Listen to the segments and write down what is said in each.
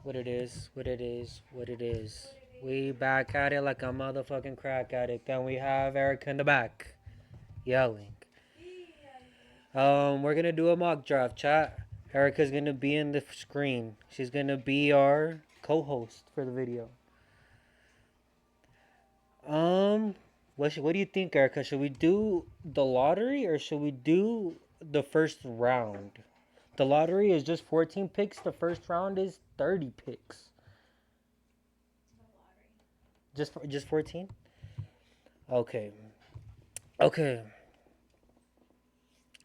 What it is, what it is, what it is. We back at it like a motherfucking crack addict. And we have Erica in the back yelling. We're gonna do a mock draft, chat. Erica's gonna be in the screen. She's gonna be our co-host for the video. Um, what do you think, Erica? Should we do the lottery or should we do the first round? The lottery is just 14 picks. The first round is 30 picks. Just 14? Okay. Okay.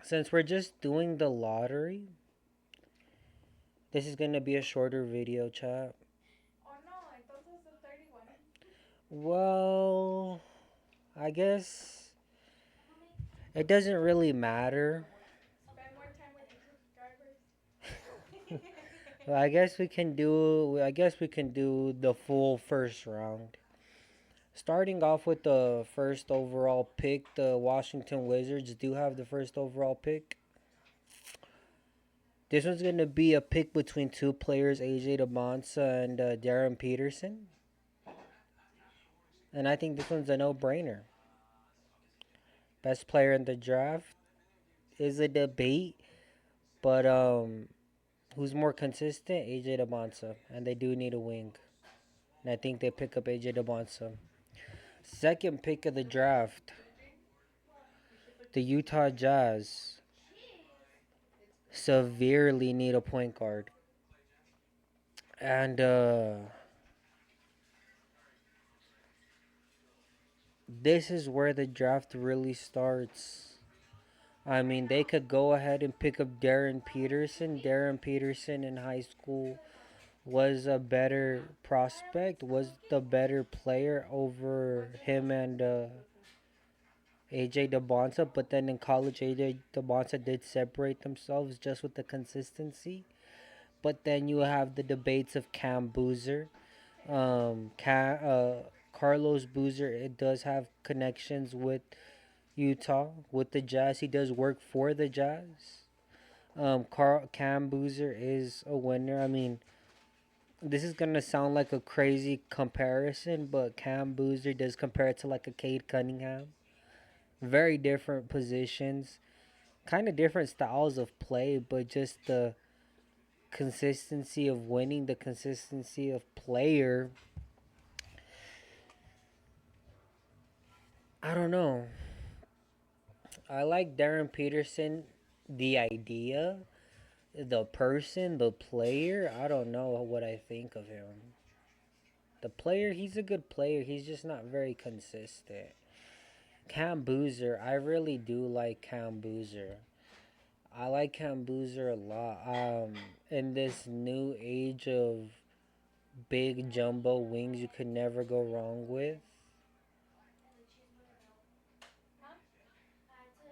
Since we're just doing the lottery, this is gonna be a shorter video, chat. Well, I guess it doesn't really matter. Well, I guess we can do the full first round. Starting off with the first overall pick, the Washington Wizards do have the first overall pick. This one's gonna be a pick between two players, AJ DeMonsa and Darren Peterson. And I think this one's a no-brainer. Best player in the draft is a debate, but who's more consistent? AJ DeMonsa, and they do need a wing. And I think they pick up AJ DeMonsa. Second pick of the draft, the Utah Jazz severely need a point guard. And this is where the draft really starts. I mean, they could go ahead and pick up Darren Peterson. Darren Peterson in high school was a better prospect, was the better player over him and AJ DeBonsa. But then in college, AJ DeBonsa did separate themselves just with the consistency. But then you have the debates of Cam Boozer. Carlos Boozer, it does have connections with Utah, with the Jazz. He does work for the Jazz. Cam Boozer is a winner. I mean, this is gonna sound like a crazy comparison, but Cam Boozer does compare it to like a Cade Cunningham. Very different positions, kind of different styles of play, but just the consistency of winning, the consistency of player. I don't know. I like Darren Peterson, the idea, the person, the player. I don't know what I think of him. The player, he's a good player. He's just not very consistent. Cam Boozer, I really do like Cam Boozer. I like Cam Boozer a lot. In this new age of big jumbo wings, you could never go wrong with.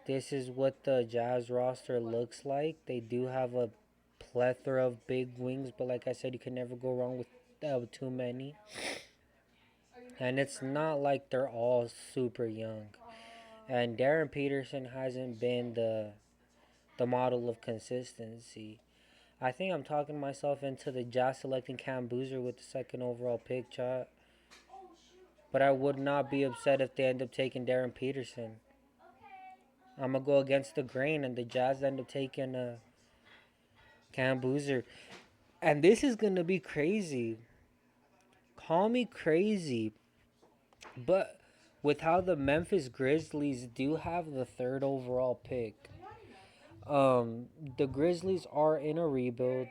This is what the Jazz roster looks like. They do have a plethora of big wings, but like I said, you can never go wrong with too many. And it's not like they're all super young. And Darren Peterson hasn't been the model of consistency. I think I'm talking myself into the Jazz selecting Cam Boozer with the second overall pick, chat. But I would not be upset if they end up taking Darren Peterson. I'm gonna go against the grain, and the Jazz end up taking Cam Boozer. And this is gonna be crazy. Call me crazy, but with how the Memphis Grizzlies do have the third overall pick, the Grizzlies are in a rebuild.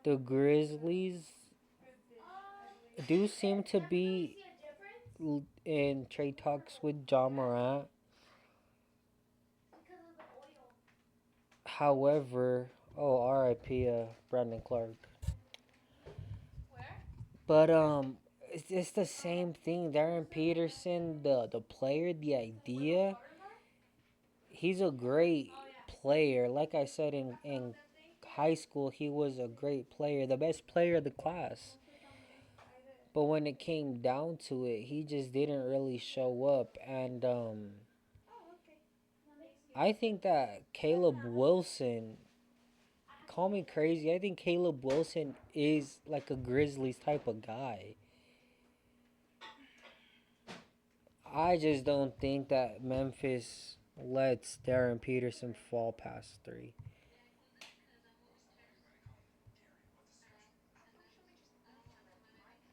The Grizzlies do seem to be in trade talks with John Morant. However, oh R.I.P. Brandon Clark. But it's the same thing. Darren Peterson, the player, the idea. He's a great player. Like I said in high school, he was a great player, the best player of the class. But when it came down to it, he just didn't really show up. And I think that Caleb Wilson call me crazy. I think Caleb Wilson is like a Grizzlies type of guy. I just don't think that Memphis lets Darren Peterson fall past three.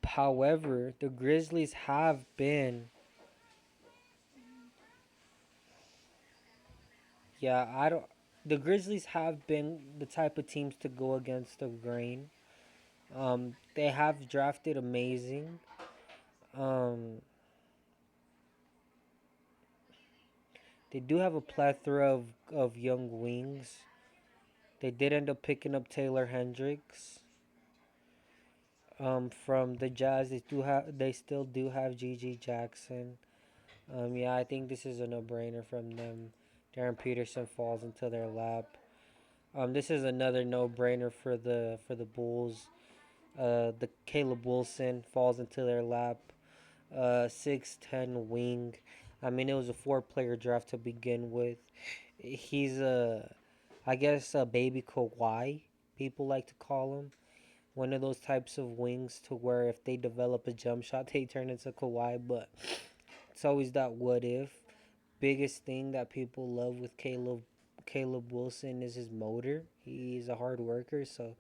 However, the Grizzlies have been, yeah, I don't. The Grizzlies have been the type of teams to go against the grain. They have drafted amazing. Um, they do have a plethora of young wings. They did end up picking up Taylor Hendricks. From the Jazz, they still do have G.G. Jackson. Yeah, I think this is a no-brainer from them. Darren Peterson falls into their lap. This is another no-brainer for the Bulls. The Caleb Wilson falls into their lap. 6'10" wing. I mean, it was a four-player draft to begin with. He's I guess a baby Kawhi. People like to call him one of those types of wings to where if they develop a jump shot, they turn into Kawhi. But it's always that what if. Biggest thing that people love with Caleb Wilson is his motor. He's a hard worker, so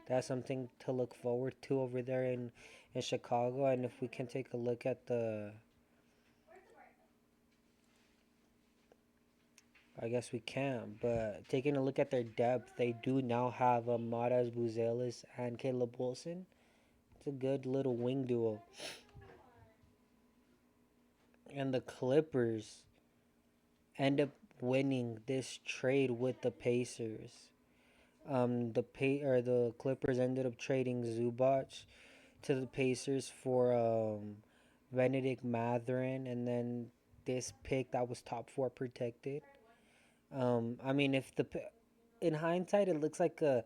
that's something to look forward to over there in Chicago. And if we can take a look at I guess we can, but taking a look at their depth, they do now have Maras Buzelis and Caleb Wilson. It's a good little wing duo. And the Clippers end up winning this trade with the Pacers. The Clippers ended up trading Zubac to the Pacers for Benedict Mathurin, and then this pick that was top four protected. I mean, if the in hindsight, it looks like a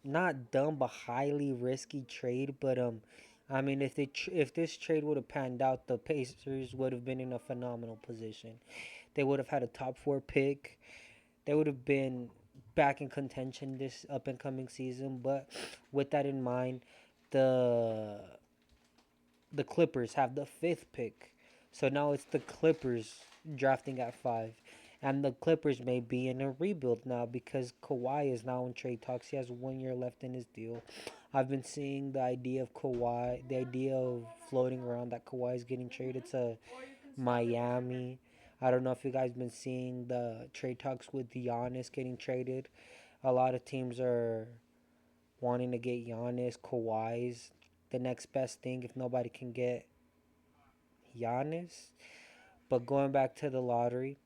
not dumb, but highly risky trade. But I mean, if this trade would have panned out, the Pacers would have been in a phenomenal position. They would have had a top four pick. They would have been back in contention this up and coming season. But with that in mind, the the Clippers have the fifth pick. So now it's the Clippers drafting at five. And the Clippers may be in a rebuild now because Kawhi is now in trade talks. He has 1 year left in his deal. I've been seeing the idea of floating around that Kawhi is getting traded to Miami. I don't know if you guys been seeing the trade talks with Giannis getting traded. A lot of teams are wanting to get Giannis. Kawhi's the next best thing if nobody can get Giannis. But going back to the lottery,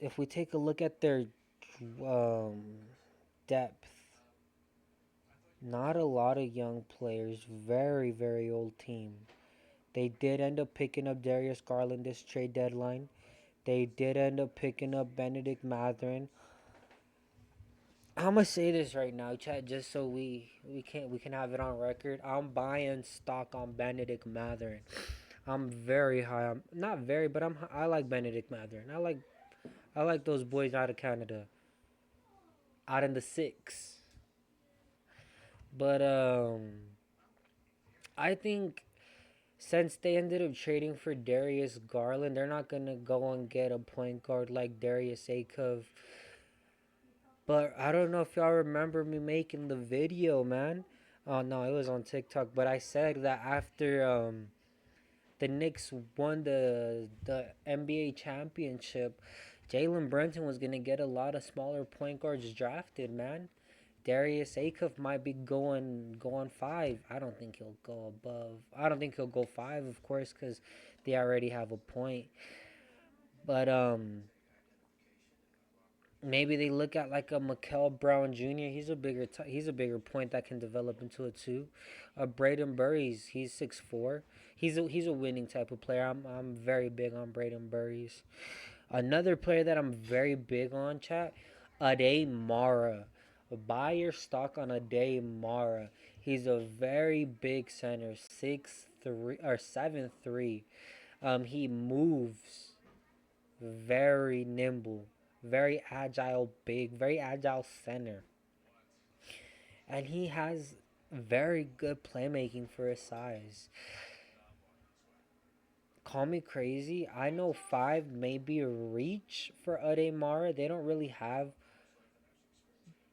if we take a look at their um, depth, not a lot of young players, very, very old team. They did end up picking up Darius Garland this trade deadline. They did end up picking up Benedict Mathurin. I'm gonna say this right now, chat, just so we can have it on record. I'm buying stock on Benedict Mathurin. I'm very high. I'm not very, but I like Benedict Mathurin. I like those boys out of Canada, out in the six. But I think since they ended up trading for Darius Garland, they're not gonna go and get a point guard like Darius Akov. But I don't know if y'all remember me making the video, man. Oh no, it was on TikTok. But I said that after the Knicks won the NBA championship, Jalen Brunson was gonna get a lot of smaller point guards drafted, man. Darius Akov might be going five. I don't think he'll go above. I don't think he'll go five, of course, because they already have a point. But maybe they look at like a Mikel Brown Jr. He's a bigger point that can develop into a two. Braden Burries, he's 6'4". He's a winning type of player. I'm very big on Braden Burries. Another player that I'm very big on, chat, Ade Mara. Buy your stock on Ade Mara. He's a very big center, 6'3" or 7'3". He moves very nimble. very agile, big, very agile center, and he has very good playmaking for his size. Call me crazy. I know five may be a reach for Ademara. They don't really have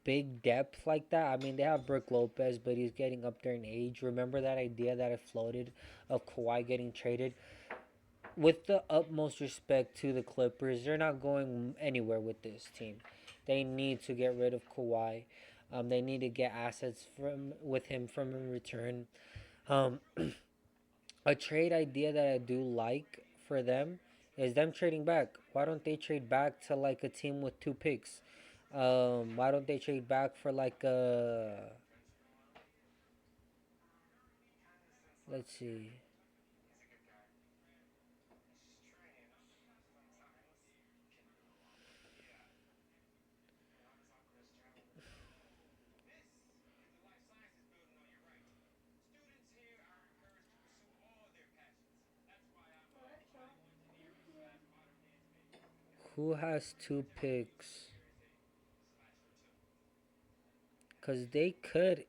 big depth like that. I mean, they have Brook Lopez, but he's getting up there in age. Remember that idea that I floated of Kawhi getting traded? With the utmost respect to the Clippers, they're not going anywhere with this team. They need to get rid of Kawhi. They need to get assets from with him from in return. Um, a trade idea that I do like for them is them trading back. Why don't they trade back to like a team with two picks? Why don't they trade back for like let's see, who has two picks? Cause they could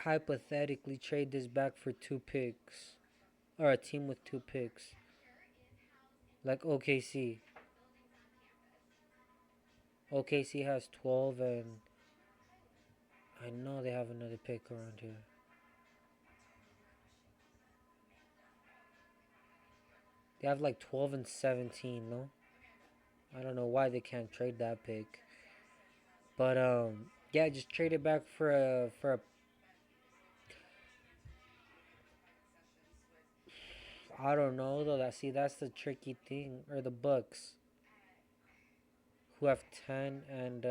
hypothetically trade this back for two picks or a team with two picks, like OKC. OKC has 12, and I know they have another pick around here. They have like 12 and 17. No, I don't know why they can't trade that pick. But yeah, just trade it back for a. I don't know though. That's the tricky thing. Or the Bucks, who have 10 and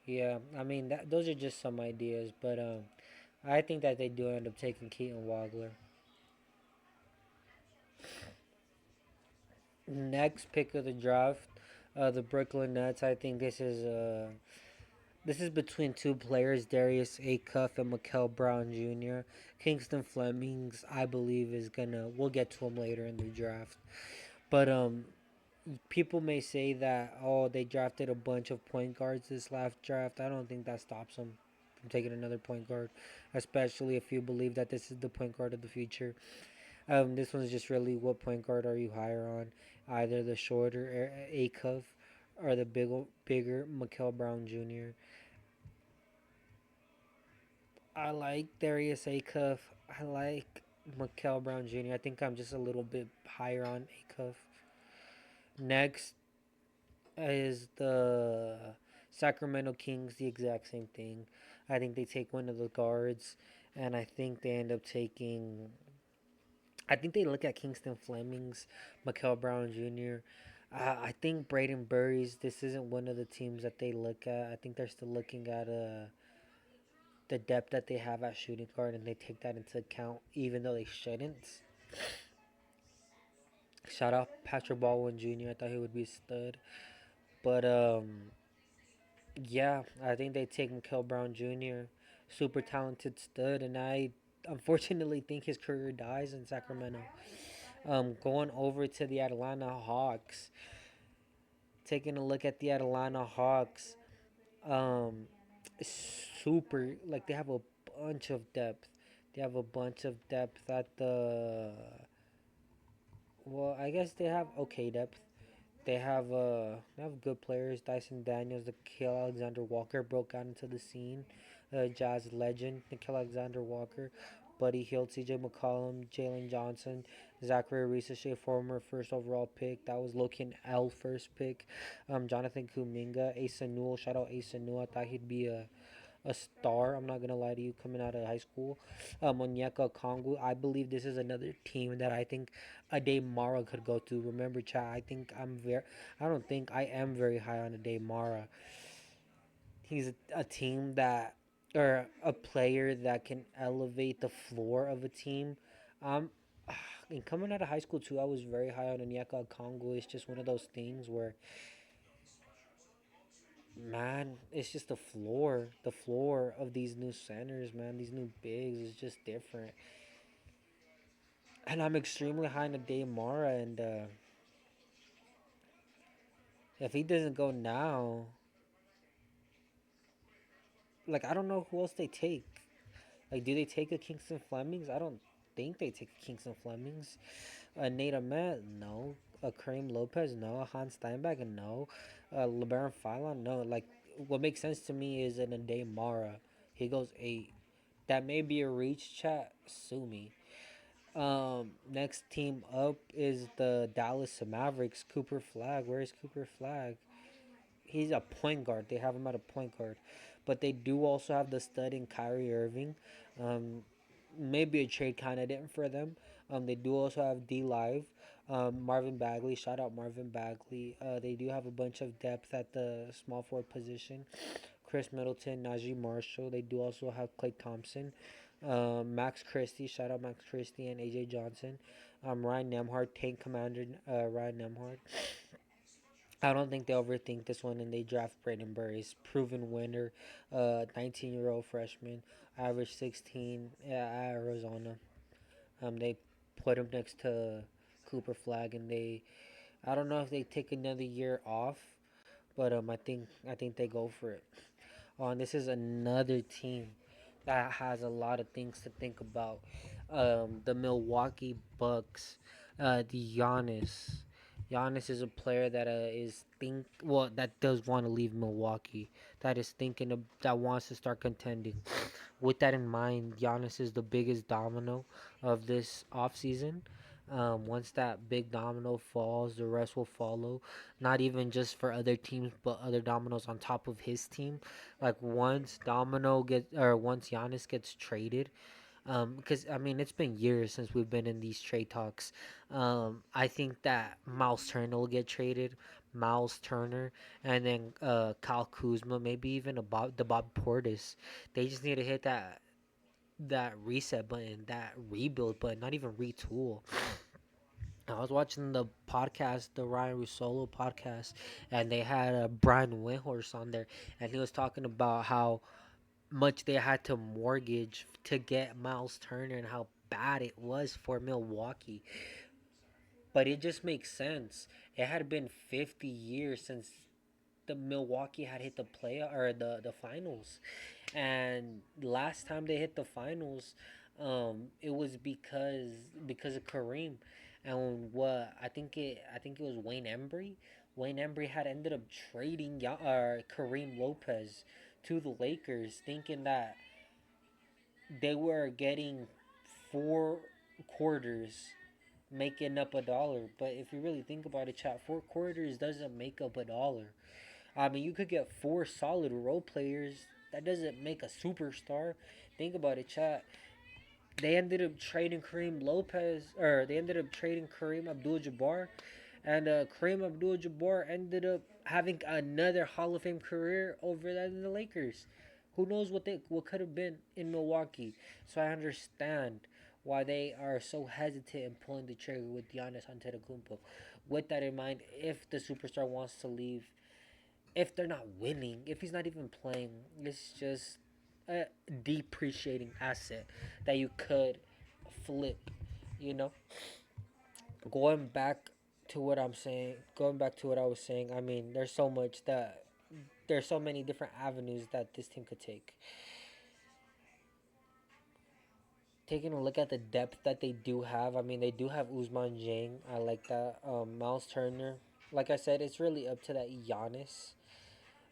yeah. I mean those are just some ideas, but I think that they do end up taking Keaton Wagler. Next pick of the draft, the Brooklyn Nets. I think this is between two players, Darius Acuff and Mikel Brown Jr. Kingston Flemings, I believe, is gonna. We'll get to him later in the draft, but people may say that they drafted a bunch of point guards this last draft. I don't think that stops them from taking another point guard, especially if you believe that this is the point guard of the future. This one's just really what point guard are you higher on, either the shorter Acuff or the bigger Mikel Brown Jr. I like Darius Acuff. I like Mikel Brown Jr. I think I'm just a little bit higher on Acuff. Next is the Sacramento Kings, the exact same thing. I think they take one of the guards, and I think they end up taking. I think they look at Kingston Flemings, Mikel Brown Jr. I think Braden Burries. This isn't one of the teams that they look at. I think they're still looking at the depth that they have at shooting guard, and they take that into account, even though they shouldn't. Shout out Patrick Baldwin Jr. I thought he would be a stud, but yeah, I think they take Mikel Brown Jr., super talented stud, and I unfortunately think his career dies in Sacramento. Going over to the Atlanta Hawks, taking a look at the Atlanta Hawks, um, super like they have a bunch of depth. They have a bunch of depth at the. Well, I guess they have okay depth. They have good players. Dyson Daniels, Nickeil Alexander Walker broke out into the scene. Jazz legend Nickeil Alexander Walker, Buddy Hield, C.J. McCollum, Jalen Johnson, Zachary Reese, former first overall pick. That was Logan L first pick. Jonathan Kuminga, Asa Newell. Shout out Asa Newell. I thought he'd be a star. I'm not gonna lie to you, coming out of high school. Onyeka Kongu. I believe this is another team that I think Ade Mara could go to. Remember, chat. I don't think I am very high on Ade Mara. He's a team that, or a player that can elevate the floor of a team. Um, and coming out of high school too, I was very high on Onyeka Kongu. It's just one of those things where Man, it's just the floor. The floor of these new centers, man. These new bigs is just different. And I'm extremely high on the Daymara, and if he doesn't go now, like I don't know who else they take. Like, do they take a Kingston Flemings? I don't think they take a Kingston Flemings. Nate Ahmed, no. Kareem Lopez, no. Hans Steinbeck, no. LeBaron Philon, no. Like, what makes sense to me is in a day Mara, he goes 8. That may be a reach, chat. Sue me. Next team up is the Dallas Mavericks. Cooper Flag. Where is Cooper Flag? He's a point guard. They have him at a point guard, but they do also have the stud in Kyrie Irving. Um, Maybe a trade candidate for them. They do also have D Live, Marvin Bagley. Shout out Marvin Bagley. They do have a bunch of depth at the small forward position. Chris Middleton, Najee Marshall. They do also have Klay Thompson, Max Christie. Shout out Max Christie and AJ Johnson. Ryan Nemhard, Tank Commander Ryan Nemhard. I don't think they overthink this one and they draft Brandon Burris, proven winner, 19-year-old freshman, average 16 at Arizona. They put him next to Cooper Flag, and I don't know if they take another year off, but I think they go for it. And this is another team that has a lot of things to think about. The Milwaukee Bucks, the Giannis. Giannis is a player that that does want to leave Milwaukee. That is thinking of that wants to start contending. With that in mind, Giannis is the biggest domino of this offseason. Once that big domino falls, the rest will follow. Not even just for other teams, but other dominoes on top of his team. Like once Giannis gets traded, because I mean it's been years since we've been in these trade talks. I think that Miles Turner will get traded. Miles Turner and then Kyle Kuzma, maybe even the Bob Portis. They just need to hit that reset button, that rebuild button, not even retool. I was watching the podcast, the Ryan Rusolo podcast, and they had Brian Windhorst on there, and he was talking about how much they had to mortgage to get Miles Turner and how bad it was for Milwaukee. But it just makes sense. It had been 50 years since the Milwaukee had hit the play or the finals, and last time they hit the finals, it was because of Kareem, and what I think it was Wayne Embry. Wayne Embry had ended up trading Kareem Lopez to the Lakers, thinking that they were getting 4 quarters making up a dollar. But if you really think about it, chat, 4 quarters doesn't make up a dollar. I mean, you could get 4 solid role players. That doesn't make a superstar. Think about it, chat. They ended up trading Kareem Lopez, or they ended up trading Kareem Abdul-Jabbar, and Kareem Abdul-Jabbar ended up having another Hall of Fame career over that in the Lakers. Who knows what could have been in Milwaukee? So I understand why they are so hesitant in pulling the trigger with Giannis Antetokounmpo. With that in mind, if the superstar wants to leave, if they're not winning, if he's not even playing, it's just a depreciating asset that you could flip, you know? Going back to what I'm saying, going back to what I was saying, I mean, there's so many different avenues that this team could take. Taking a look at the depth that they do have, I mean, they do have Usman Jang. I like that. Miles Turner. Like I said, it's really up to that Giannis.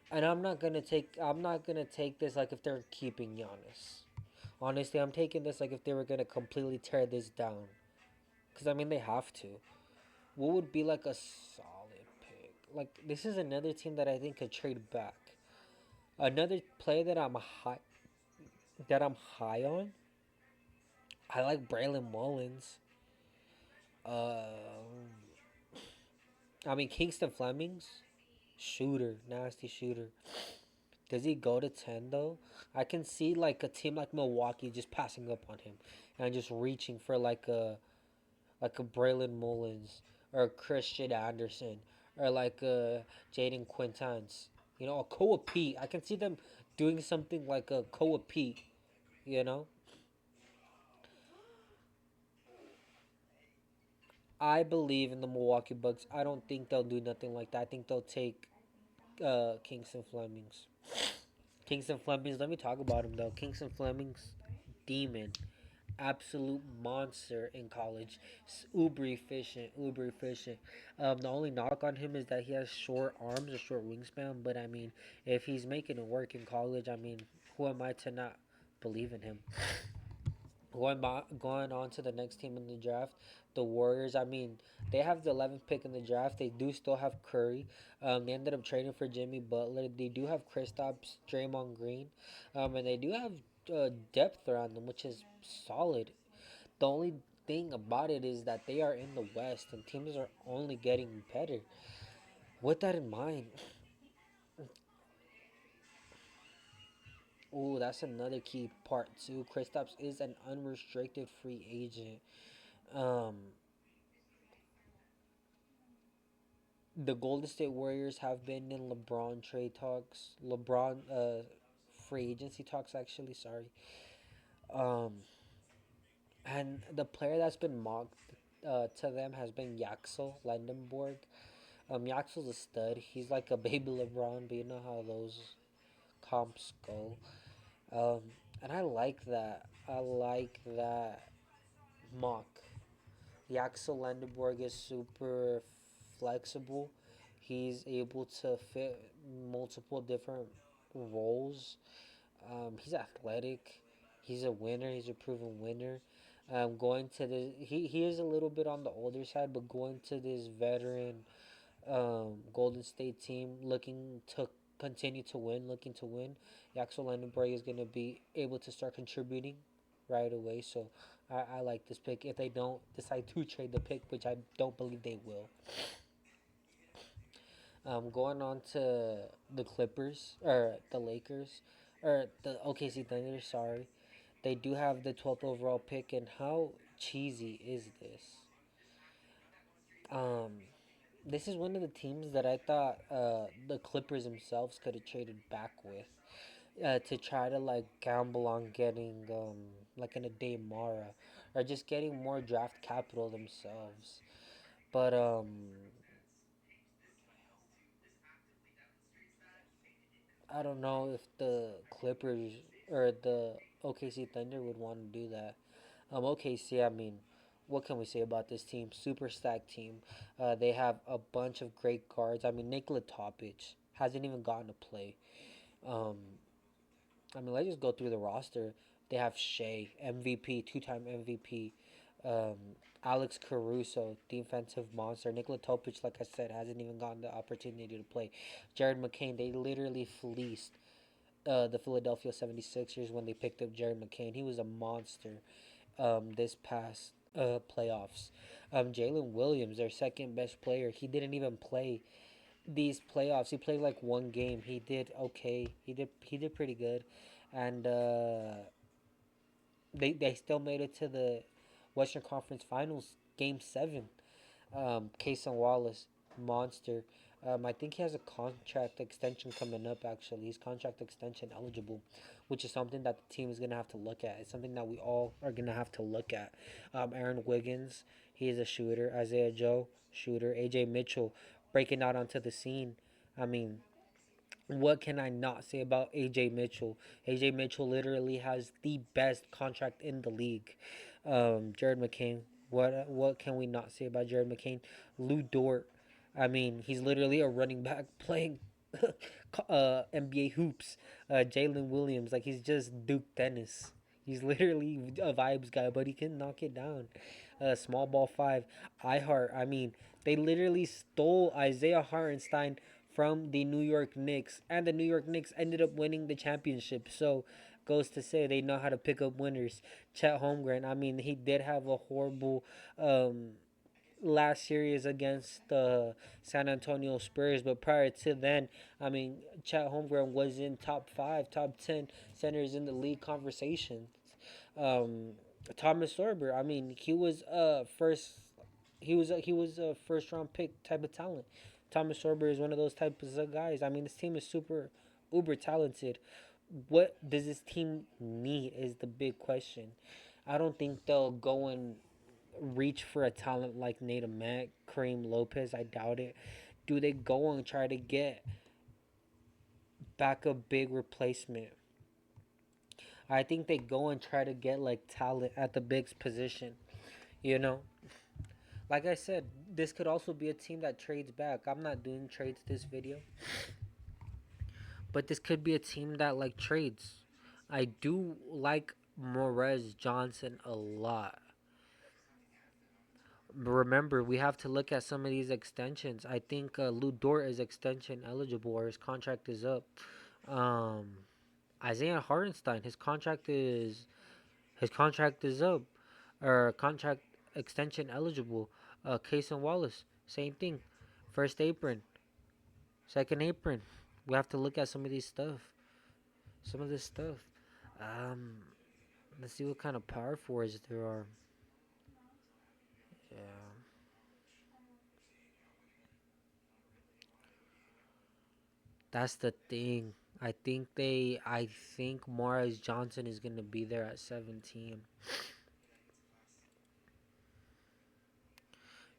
And I'm not gonna take this like if they're keeping Giannis. Honestly, I'm taking this like if they were gonna completely tear this down. Cause I mean they have to. What would be like a solid pick? Like this is another team that I think could trade back. Another player that I'm high on. I like Braylon Mullins. I mean Kingston Flemings, shooter, nasty shooter. Does he go to 10 though? I can see like a team like Milwaukee just passing up on him and just reaching for like a Braylon Mullins or Christian Anderson or like a Jaden Quintans. A Koa Pete. I can see them doing something like a Koa Pete. You know, I believe in the Milwaukee Bucks. I don't think they'll do nothing like that. I think they'll take Kingston Flemings. Kingston Flemings. Let me talk about him though. Kingston Flemings, demon, absolute monster in college. Uber efficient, uber efficient. The only knock on him is that he has short arms, a short wingspan. But I mean, if he's making it work in college, I mean, who am I to not believe in him? Going on to the next team in the draft, the Warriors. I mean, they have the 11th pick in the draft. They do still have Curry. They ended up trading for Jimmy Butler. They do have Kristaps, Draymond Green, and they do have depth around them, which is solid. The only thing about it is that they are in the West, and teams are only getting better. With that in mind, oh, that's another key part too. Kristaps is an unrestricted free agent. Um, the Golden State Warriors have been in LeBron trade talks, LeBron free agency talks actually. Sorry, um, and the player that's been mocked to them has been Yaxel Lendenborg. Yaxel's a stud. He's like a baby LeBron, but you know how those comps go. Um, and I like that. I like that mock. Yaxel Lendenborg is super flexible. He's able to fit multiple different roles. He's athletic. He's a winner. He's a proven winner. Going to the he is a little bit on the older side, but going to this veteran Golden State team, looking to continue to win, looking to win. Yaxel Lendenberg is going to be able to start contributing right away. So I like this pick. If they don't decide to trade the pick, which I don't believe they will. Going on to the Clippers or the Lakers or the OKC Thunder. Sorry, they do have the 12th overall pick, and how cheesy is this? Um, this is one of the teams that I thought the Clippers themselves could have traded back with to try to like gamble on getting like an Ade Mara or just getting more draft capital themselves. But I don't know if the Clippers or the OKC Thunder would want to do that. OKC, I mean, what can we say about this team? Super stacked team. They have a bunch of great guards. I mean, Nikola Topic hasn't even gotten to play. Um, I mean, let's just go through the roster. They have Shea, MVP, two-time MVP. Um, Alex Caruso, defensive monster. Nikola Topic, like I said, hasn't even gotten the opportunity to play. Jared McCain, they literally fleeced the Philadelphia 76ers when they picked up Jared McCain. He was a monster this past playoffs. Jalen Williams, their second best player, he didn't even play these playoffs. He played like one game. He did okay. He did pretty good, and they still made it to the Western Conference Finals, Game 7. Kason Wallace, monster. I think he has a contract extension coming up. Actually, he's contract extension eligible, which is something that the team is gonna have to look at. It's something that we all are gonna have to look at. Aaron Wiggins, he is a shooter. Isaiah Joe, shooter. AJ Mitchell, breaking out onto the scene. I mean, what can I not say about AJ Mitchell? AJ Mitchell literally has the best contract in the league. Jared McCain. What can we not say about Jared McCain? Lou Dort. I mean, he's literally a running back playing NBA hoops. Jalen Williams, like he's just Duke Dennis. He's literally a vibes guy, but he can knock it down. Small ball five. iHeart. I mean, they literally stole Isaiah Hartenstein from the New York Knicks, and the New York Knicks ended up winning the championship. So, goes to say they know how to pick up winners. Chet Holmgren, I mean, he did have a horrible um, last series against the San Antonio Spurs, but prior to then, I mean, Chet Holmgren was in top five, top 10 centers in the league conversations. Um, Thomas Sorber, I mean, he was a first round pick type of talent. Thomas Sorber is one of those types of guys. I mean, this team is super uber talented. What does this team need is the big question. I don't think they'll go and reach for a talent like Nato Mack, Kareem Lopez. I doubt it. Do they go and try to get back a big replacement? I think they go and try to get like talent at the big position. You know, like I said, this could also be a team that trades back. I'm not doing trades this video, but this could be a team that like trades. I do like Morez Johnson a lot. Remember, we have to look at some of these extensions. I think Lou Dort is extension eligible, or his contract is up. Um, Isaiah Hartenstein, his contract is up, or contract extension eligible. Cason Wallace, same thing. First apron, second apron. We have to look at some of this stuff. Um, let's see what kind of power forwards there are. Yeah, that's the thing. I think Morris Johnson is gonna be there at 17.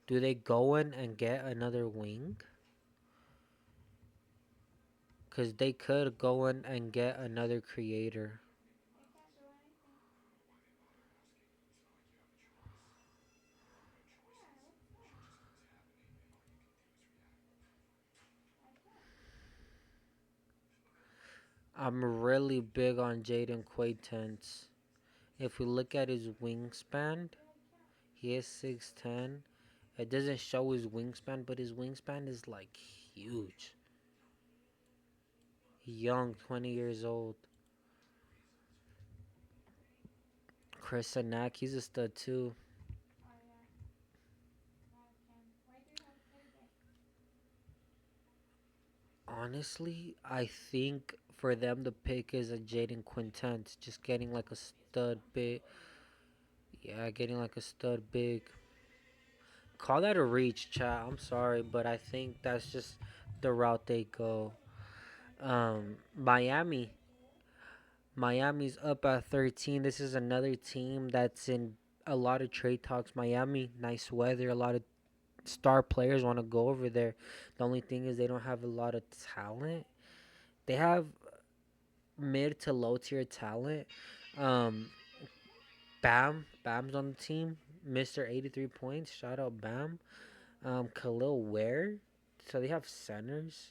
Do they go in and get another wing? Cause they could go in and get another creator. I'm really big on Jaden Quaintance. If we look at his wingspan, he is 6'10". It doesn't show his wingspan, but his wingspan is like huge. Young, 20 years old. Chris Sanak, he's a stud too. Honestly, I think for them the pick is a Jaden Quintence, just getting like a stud big. Yeah, getting like a stud big. Call that a reach, chat. I'm sorry, but I think that's just the route they go. Miami. Miami's up at 13. This is another team that's in a lot of trade talks. Miami, nice weather. A lot of star players want to go over there. The only thing is they don't have a lot of talent. They have mid to low tier talent. Um, Bam's on the team. Mr. 83 points. Shout out Bam. Khalil Ware. So they have centers.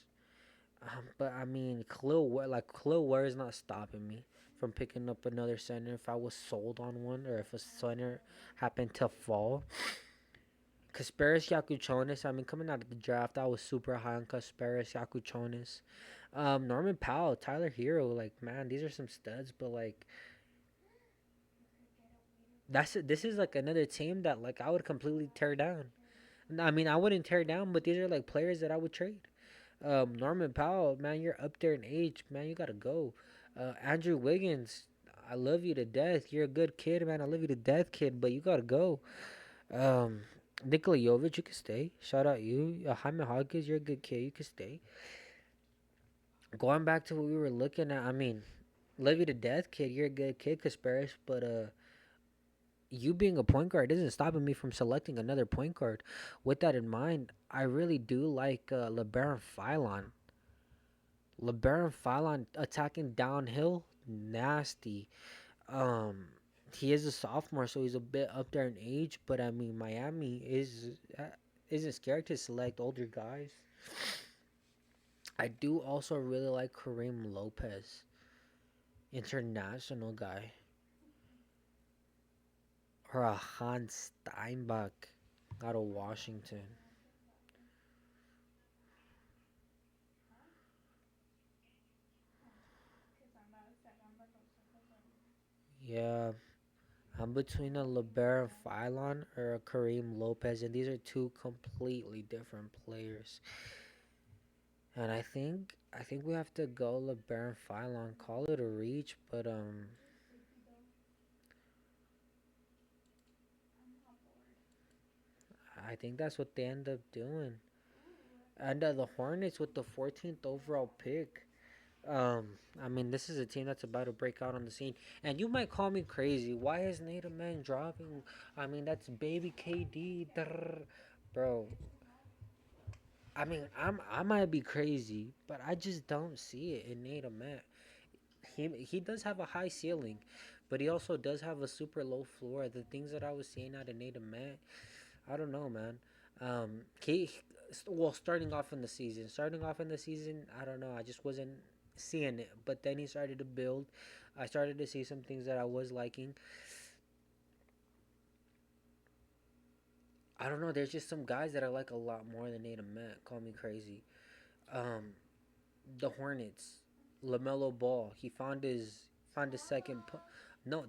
But I mean, Khalil Ware is not stopping me from picking up another center if I was sold on one, or if a center happened to fall. Kasparis Yakuchonis, I mean, coming out of the draft, I was super high on Kasparis Yakuchonis. Norman Powell, Tyler Hero, like, man, these are some studs, but like, this is like another team that like I would completely tear down. I mean, I wouldn't tear down, but these are like players that I would trade. Norman Powell, man, you're up there in age, man. You gotta go. Andrew Wiggins, I love you to death. You're a good kid, man. I love you to death, kid, but you gotta go. Um, Nikola Jovic, you can stay. Shout out you. Jaime Hawkins, you're a good kid. You can stay. Going back to what we were looking at, I mean, love you to death, kid. You're a good kid, Kasparis, but you being a point guard isn't stopping me from selecting another point guard. With that in mind, I really do like LeBaron Philon. LeBaron Fallon attacking downhill, nasty. Um, he is a sophomore, so he's a bit up there in age. But I mean, Miami isn't scared to select older guys. I do also really like Kareem Lopez, international guy, or a Hans Steinbach out of Washington. Yeah, I'm between a LeBaron Philon or a Kareem Lopez, and these are two completely different players. And I think we have to go LeBaron Philon. Call it a reach, but I think that's what they end up doing. And the Hornets with the 14th overall pick. I mean, this is a team that's about to break out on the scene. And you might call me crazy. Why is Native Man dropping? I mean, that's baby KD. Bro, I mean, I might be crazy, but I just don't see it in Native Man. He does have a high ceiling, but he also does have a super low floor. The things that I was seeing out of Native Man, I don't know, man. He well, starting off in the season, I don't know. I just wasn't seeing it. But then he started to build. I started to see some things that I was liking. I don't know. There's just some guys that I like a lot more than Native Matt. Call me crazy. Um, the Hornets, Lamelo Ball. He found his second. No,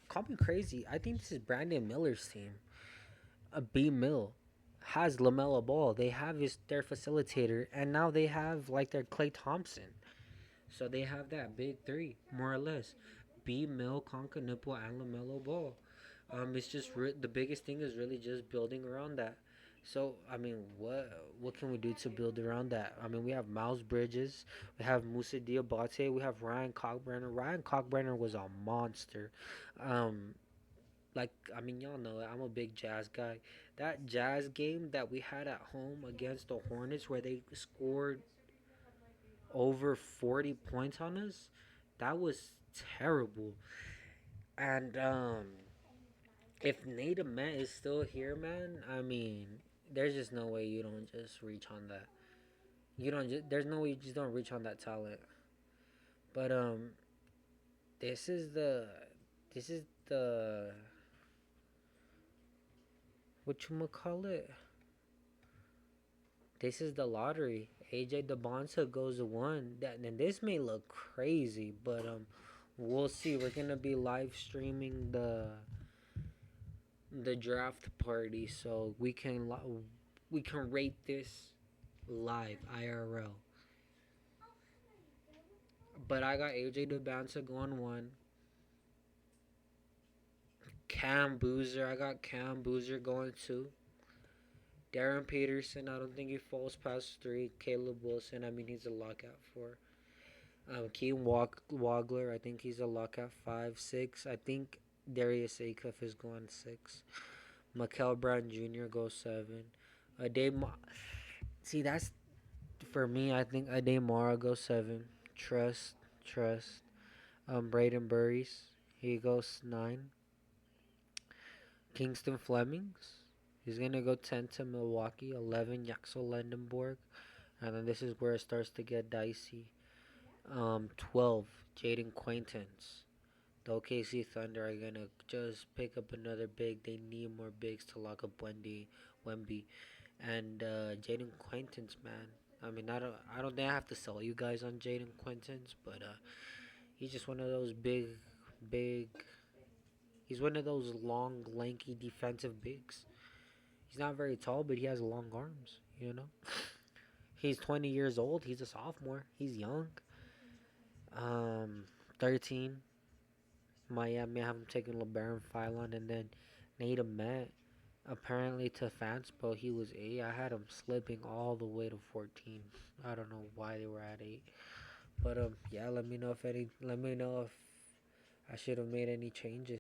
call me crazy. I think this is Brandon Miller's team. A B Mill has Lamelo Ball. They have their facilitator, and now they have like their Clay Thompson. So they have that big three, more or less. B Mill, Conca and Lamelo Ball. It's just the biggest thing is really just building around that. So I mean, what can we do to build around that? I mean, we have Miles Bridges, we have Musa Diabate, we have Ryan Cockburner. Ryan Cockburner was a monster. Um, like I mean, y'all know I'm a big Jazz guy. That Jazz game that we had at home against the Hornets, where they scored over 40 points on us, that was terrible. And if Nate Met is still here, man, I mean, there's just no way you don't just reach on that. You don't. There's no way you just don't reach on that talent. But this is the, this is the, what you call it? This is the lottery. AJ DeBonsa goes to one. That and this may look crazy, but we'll see. We're gonna be live streaming the draft party, so we can rate this live IRL. But I got AJ DeBonsa going one. Cam Boozer, I got Cam Boozer going two. Darren Peterson, I don't think he falls past three. Caleb Wilson, I mean he's a lockout four. Keem Wagler, I think he's a lockout five, six. I think Darius Acuff is going six. Mikel Brown Jr. goes seven. Dave, see that's for me. I think Ade Mara goes seven. Trust. Braden Burries, he goes nine. Kingston Flemings, he's gonna go 10 to Milwaukee. 11 Yaxel Lendenborg, and then this is where it starts to get dicey. 12 Jaden Quaintance. The OKC Thunder are gonna just pick up another big. They need more bigs to lock up Wemby, and Jaden Quaintance, man. I mean, I don't think I have to sell you guys on Jaden Quaintance, but he's just one of those big. He's one of those long, lanky defensive bigs. He's not very tall, but he has long arms. You know, he's 20 years old. He's a sophomore. He's young. 13 Miami. I have him taking LeBaron Philon, and then Nate Met. Apparently to Fanspo he was 8. I had him slipping all the way to 14. I don't know why they were at 8. But yeah, let me know if I should have made any changes.